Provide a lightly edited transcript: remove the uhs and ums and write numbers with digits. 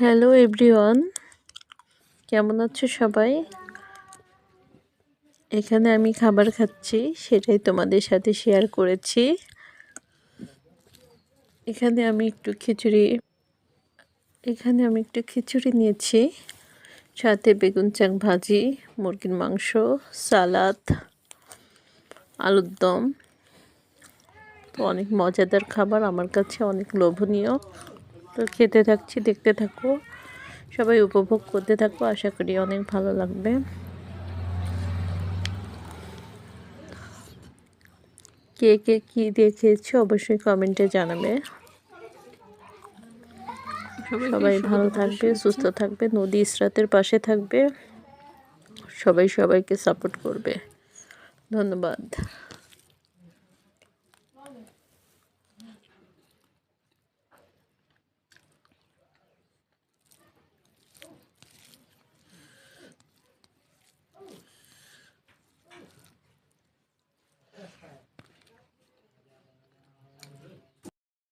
Hello everyone, কেমন আছো সবাই? এখানে আমি খাবার খাচ্ছি, সেটাই তোমাদের সাথে শেয়ার করেছি। এখানে আমি একটু খিচুড়ি নিয়েছি, সাথে বেগুন চাক ভাজি, মুরগির মাংস, সালাদ, আলুর দম। তো অনেক মজাদার খাবার, আমার কাছে অনেক লোভনীয়। তো খেতে থাকছি, দেখতে থাকো, সবাই উপভোগ করতে থাকো, আশা করি অনেক ভালো লাগবে। কে কে কী দিয়ে খেয়েছো অবশ্যই কমেন্টে জানাবে। সবাই ভালো থাকবে, সুস্থ থাকবে, নদী ইসরাতের পাশে থাকবে, সবাই সবাইকে সাপোর্ট করবে। ধন্যবাদ।